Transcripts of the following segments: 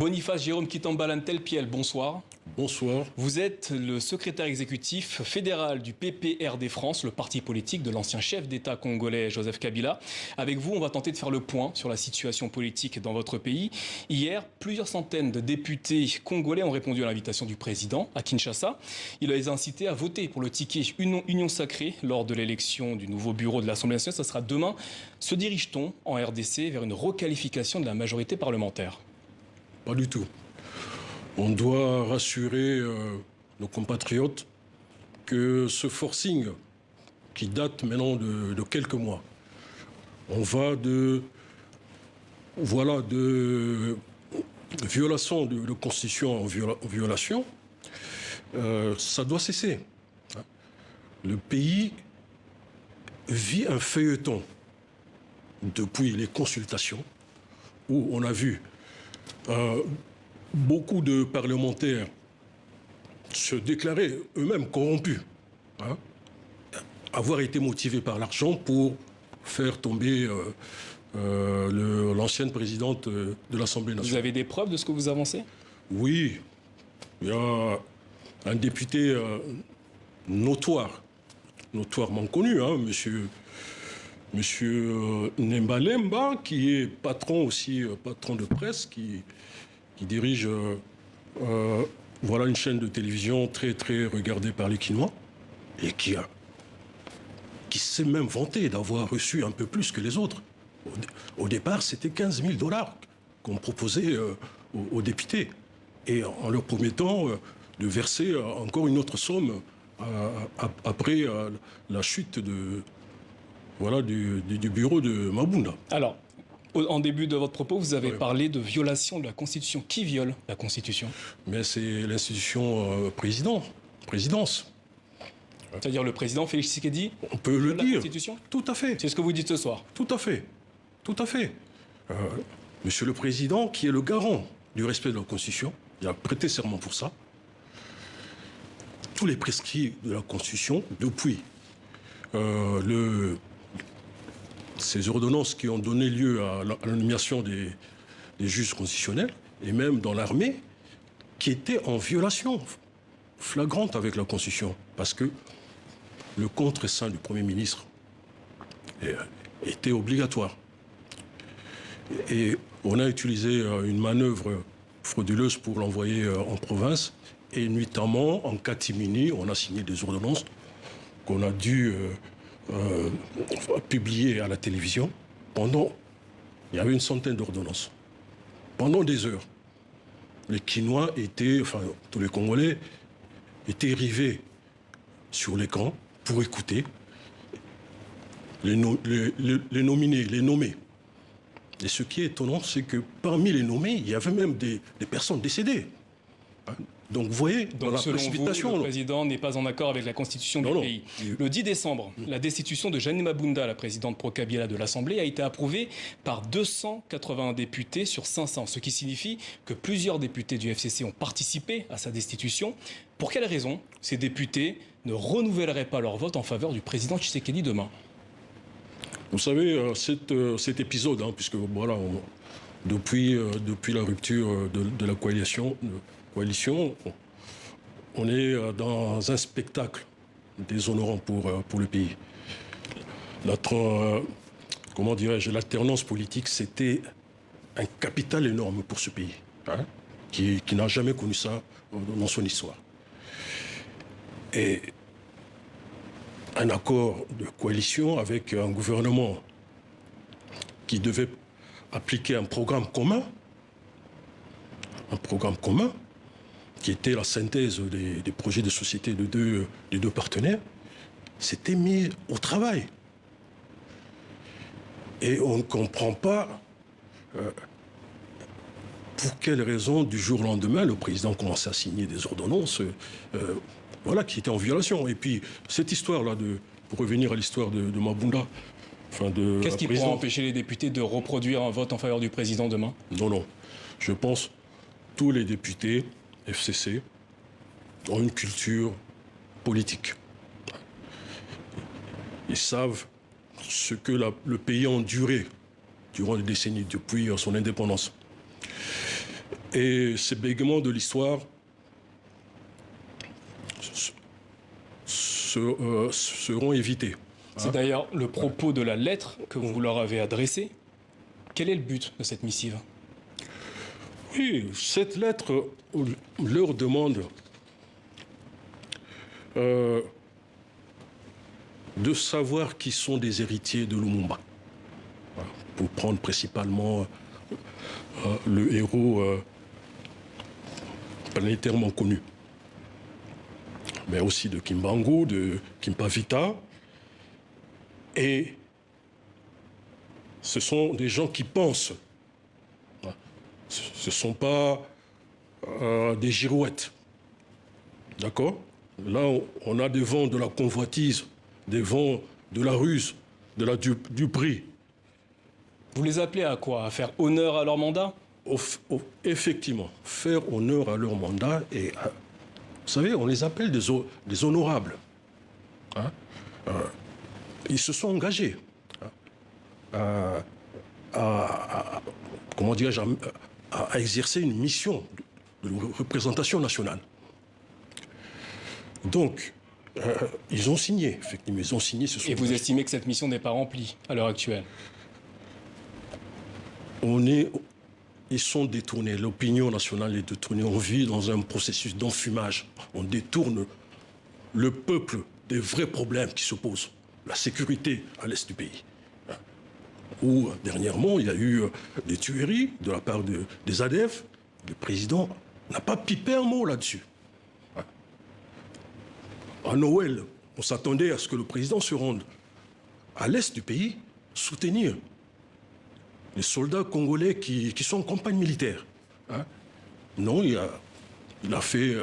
Boniface Jérôme Kitambalan Telpiel, bonsoir. Bonsoir. Vous êtes le secrétaire exécutif fédéral du PPRD France, le parti politique de l'ancien chef d'État congolais Joseph Kabila. Avec vous, on va tenter de faire le point sur la situation politique dans votre pays. Hier, plusieurs centaines de députés congolais ont répondu à l'invitation du président à Kinshasa. Il les a incités à voter pour le ticket Union sacrée lors de l'élection du nouveau bureau de l'Assemblée nationale. Ce sera demain. Se dirige-t-on en RDC vers une requalification de la majorité parlementaire? Pas du tout. On doit rassurer nos compatriotes que ce forcing, qui date maintenant de quelques mois, on va de violation de constitution en violation, ça doit cesser. Le pays vit un feuilleton depuis les consultations où on a vu beaucoup de parlementaires se déclarer eux-mêmes corrompus, avoir été motivés par l'argent pour faire tomber l'ancienne présidente de l'Assemblée nationale. Vous avez des preuves de ce que vous avancez? Oui, il y a un député notoirement connu, monsieur Nemba Lemba, qui est patron de presse, qui dirige une chaîne de télévision très très regardée par les Kinois et qui s'est même vanté d'avoir reçu un peu plus que les autres. Au départ, c'était 15 000 $ qu'on proposait aux députés, et en leur promettant de verser encore une autre somme après la chute du bureau de Mabunda. Alors, en début de votre propos, vous avez parlé de violation de la Constitution. Qui viole la Constitution? Mais c'est l'institution présidence. C'est-à-dire le président Félix Tshisekedi? On peut le dire. La Constitution? Tout à fait. C'est ce que vous dites ce soir? Tout à fait. Tout à fait. Monsieur le Président, qui est le garant du respect de la Constitution, il a prêté serment pour ça. Tous les prescrits de la Constitution, depuis ces ordonnances qui ont donné lieu à la nomination des juges constitutionnels, et même dans l'armée, qui étaient en violation flagrante avec la Constitution, parce que le contre-seing du Premier ministre était obligatoire. Et on a utilisé une manœuvre frauduleuse pour l'envoyer en province, et nuitamment, en catimini, on a signé des ordonnances qu'on a dû publier à la télévision. Il y avait une centaine d'ordonnances. Pendant des heures, les Kinois tous les Congolais étaient rivés sur l'écran pour écouter les nominés, les nommés. Et ce qui est étonnant, c'est que parmi les nommés, il y avait même des personnes décédées. Donc vous voyez, dans la précipitation... Vous, le président n'est pas en accord avec la constitution du pays. Le 10 décembre, la destitution de Jeanine Mabunda, la présidente pro-Kabila de l'Assemblée, a été approuvée par 281 députés sur 500, ce qui signifie que plusieurs députés du FCC ont participé à sa destitution. Pour quelles raisons ces députés ne renouvelleraient pas leur vote en faveur du président Tshisekedi demain? Vous savez, cet épisode, puisque voilà, depuis la rupture de la coalition, on est dans un spectacle déshonorant pour le pays. Comment dirais-je, l'alternance politique, c'était un capital énorme pour ce pays, qui n'a jamais connu ça dans son histoire. Et un accord de coalition avec un gouvernement qui devait appliquer un programme commun qui était la synthèse des projets de société des deux partenaires, s'était mis au travail. Et on ne comprend pas pour quelles raisons, du jour au lendemain, le président commençait à signer des ordonnances qui étaient en violation. Et puis, cette histoire-là, pour revenir à l'histoire de Mabunda... Qu'est-ce qui pourra empêcher les députés de reproduire un vote en faveur du président demain? Non. Je pense que tous les députés FCC ont une culture politique. Ils savent ce que le pays a enduré durant des décennies, depuis son indépendance. Et ces bégaiements de l'histoire seront évités. C'est d'ailleurs le propos de la lettre que vous leur avez adressée. Quel est le but de cette missive? Oui, cette lettre leur demande de savoir qui sont des héritiers de Lumumba. Pour prendre principalement le héros planétairement connu, mais aussi de Kimbangu, de Kimpavita. Et ce sont des gens qui pensent. Ce ne sont pas des girouettes. D'accord? Là, on a des vents de la convoitise, des vents de la ruse, de la duperie. Vous les appelez à quoi? À faire honneur à leur mandat? Effectivement, faire honneur à leur mandat. Et, vous savez, on les appelle des honorables. Hein? Ils se sont engagés comment dirais-je, à exercer une mission de représentation nationale. Donc, ils ont signé, effectivement, ils ont signé. Et vous estimez que cette mission n'est pas remplie à l'heure actuelle? Ils sont détournés, l'opinion nationale est détournée. On vit dans un processus d'enfumage. On détourne le peuple des vrais problèmes qui se posent. La sécurité à l'est du pays. Où, dernièrement, il y a eu des tueries de la part des ADF. Le président n'a pas pipé un mot là-dessus. À Noël, on s'attendait à ce que le président se rende à l'est du pays soutenir les soldats congolais qui sont en campagne militaire. Non, il a fait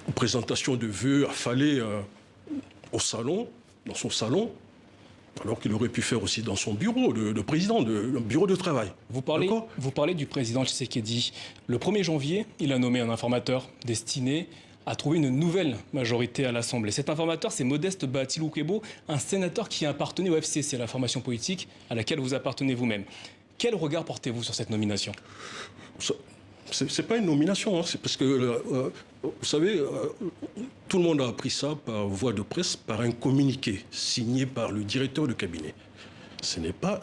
une présentation de vœux affalée au salon, dans son salon, alors qu'il aurait pu faire aussi dans son bureau de président, le bureau de travail. Vous parlez du président Tshisekedi. Le 1er janvier, il a nommé un informateur destiné à trouver une nouvelle majorité à l'Assemblée. Cet informateur, c'est Modeste Bahati Lukwebo, un sénateur qui appartenait au FCC, la formation politique à laquelle vous appartenez vous-même. Quel regard portez-vous sur cette nomination? C'est pas une nomination, hein, c'est parce que, vous savez, tout le monde a appris ça par voie de presse, par un communiqué signé par le directeur de cabinet. Ce n'est pas...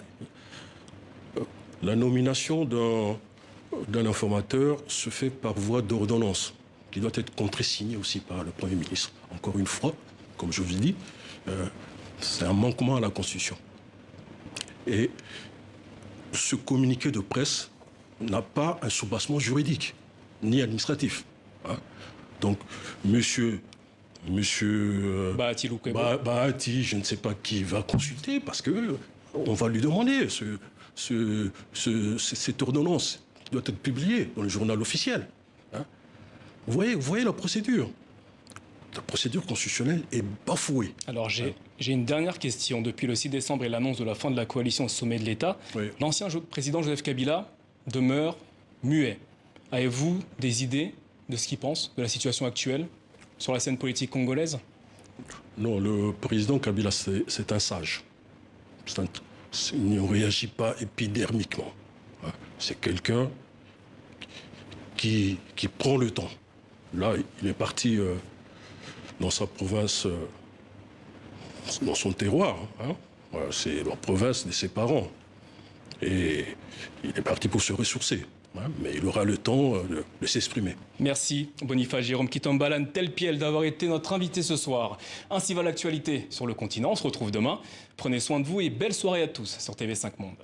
La nomination d'un informateur se fait par voie d'ordonnance, qui doit être contresignée aussi par le Premier ministre. Encore une fois, comme je vous dis, c'est un manquement à la Constitution. Et ce communiqué de presse n'a pas un soubassement juridique, ni administratif. Donc, monsieur Bahati Lukwebo. Bahati, je ne sais pas qui va consulter, parce qu'on va lui demander cette ordonnance qui doit être publiée dans le journal officiel. Vous voyez la procédure. La procédure constitutionnelle est bafouée. Alors j'ai une dernière question. Depuis le 6 décembre et l'annonce de la fin de la coalition au sommet de l'État, l'ancien président Joseph Kabila demeure muet. Avez-vous des idées de ce qu'il pense de la situation actuelle sur la scène politique congolaise? Non, le président Kabila, c'est un sage. Il ne réagit pas épidermiquement. C'est quelqu'un qui prend le temps. Là, il est parti dans sa province, dans son terroir. C'est la province de ses parents. Et il est parti pour se ressourcer. Mais il aura le temps de s'exprimer. Merci Boniface Jérôme Kitambalan Telpiel d'avoir été notre invité ce soir. Ainsi va l'actualité sur le continent. On se retrouve demain. Prenez soin de vous et belle soirée à tous sur TV5 Monde.